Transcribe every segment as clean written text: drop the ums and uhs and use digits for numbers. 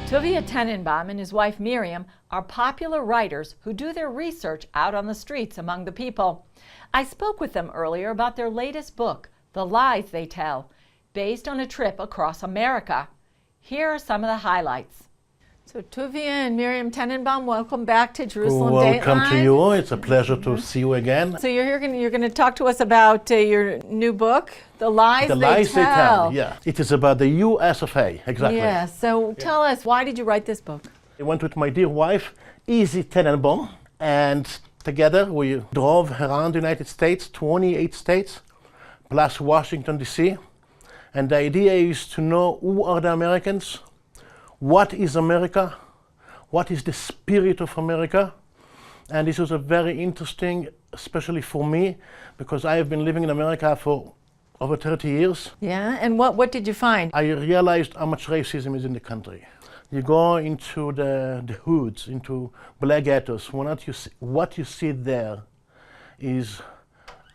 Tuvia Tenenbom and his wife Miriam are popular writers who do their research out on the streets among the people. I spoke with them earlier about their latest book, The Lies They Tell, based on a trip across America. Here are some of the highlights. So Tuvia and Miriam Tenenbom, welcome back to Jerusalem Dateline. Welcome to you. It's a pleasure to see you again. So you're going to talk to us about your new book, The Lies They Tell. Yeah. It is about the US of A, exactly. Yeah, so tell us, why did you write this book? I went with my dear wife, Izzy Tenenbom, and together we drove around the United States, 28 states, plus Washington D.C. And the idea is to know who are the Americans, what is America, what is the spirit of America. And this was a very interesting, especially for me, because I have been living in America for over 30 years. Yeah, and what did you find? I realized how much racism is in the country. You go into the hoods, into black ghettos, what you see there is,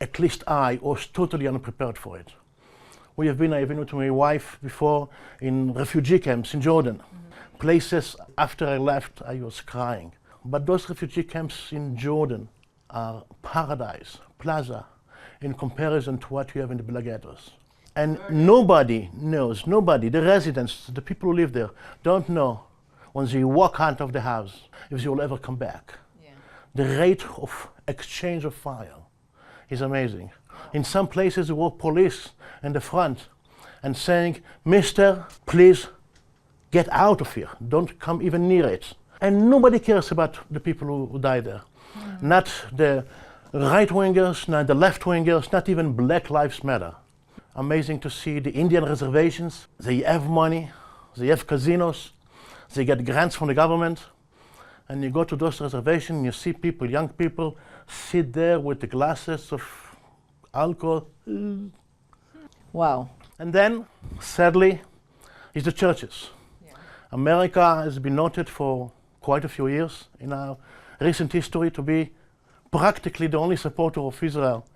at least I was totally unprepared for it. I've been with my wife before in refugee camps in Jordan. Places after I left, I was crying. But those refugee camps in Jordan are paradise, plaza, in comparison to what you have in the black ghettos. And nobody knows, the residents, the people who live there, don't know when they walk out of the house if they will ever come back. Yeah. The rate of exchange of fire is amazing. In some places, there were police in the front and saying, "Mister, please get out of here. Don't come even near it." And nobody cares about the people who die there. Not the right-wingers, not the left-wingers, not even Black Lives Matter. Amazing to see the Indian reservations. They have money, they have casinos, they get grants from the government. And you go to those reservations, you see people, young people, sit there with the glasses of alcohol. Wow. And then, sadly, is the churches. Yeah. America has been noted for quite a few years in our recent history to be practically the only supporter of Israel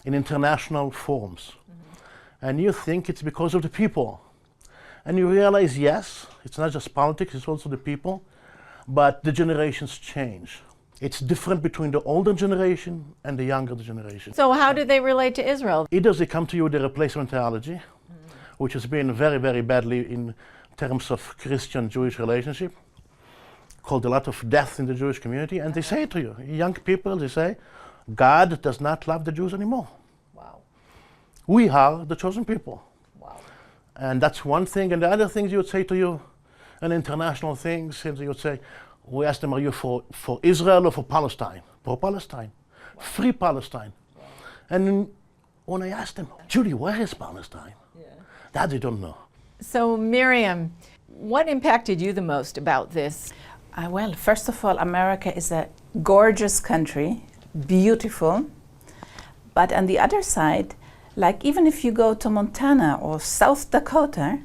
in international forums. And you think it's because of the people. And you realize, yes, it's not just politics, it's also the people, but the generations change. It's different between the older generation and the younger generation. So how do they relate to Israel? Either they come to you with a replacement theology, which has been very, very badly in terms of Christian-Jewish relationship, caused a lot of death in the Jewish community, and they say to you, young people, they say, God does not love the Jews anymore. Wow. We are the chosen people. Wow. And that's one thing. And the other things you would say to you, and international things, and you would say, we ask them, are you for Israel or for Palestine? For Palestine. Wow. Free Palestine. Wow. And when I asked them, Judy, where is Palestine? Yeah. That they don't know. So Miriam, what impacted you the most about this? Well, first of all, America is a gorgeous country, beautiful. But on the other side, like even if you go to Montana or South Dakota,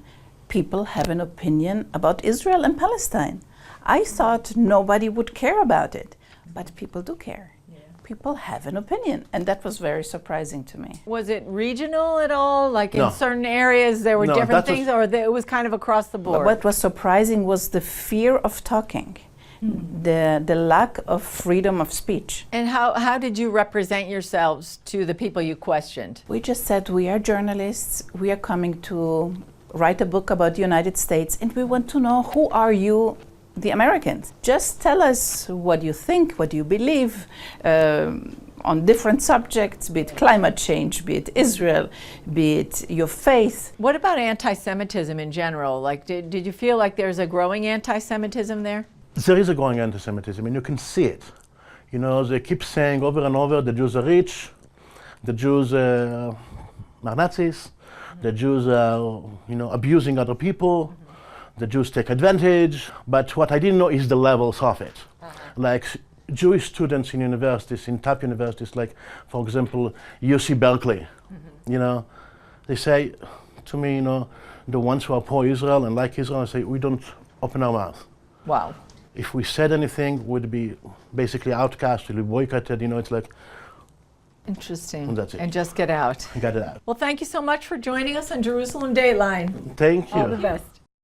people have an opinion about Israel and Palestine. I thought nobody would care about it, but people do care. Yeah. People have an opinion, and that was very surprising to me. Was it regional at all? Like in certain areas there were different things, or it was kind of across the board? But what was surprising was the fear of talking, the lack of freedom of speech. And how did you represent yourselves to the people you questioned? We just said, we are journalists, we are coming to write a book about the United States, and we want to know, who are you, the Americans? Just tell us what you think, what you believe on different subjects, be it climate change, be it Israel, be it your faith. What about anti-Semitism in general? Like, did you feel like there's a growing anti-Semitism there? There is a growing anti-Semitism, and you can see it. You know, they keep saying over and over, the Jews are rich, the Jews are Nazis, the Jews are, abusing other people, the Jews take advantage. But what I didn't know is the levels of it. Like Jewish students in universities, in top universities, like, for example, UC Berkeley, they say to me, the ones who are pro-Israel and like Israel, I say, we don't open our mouth. Wow. If we said anything, we'd be basically outcast, we'd be boycotted, it's like. Interesting. And that's it. And just get out. Get it out. Well, thank you so much for joining us on Jerusalem Dateline. Thank you. All the best.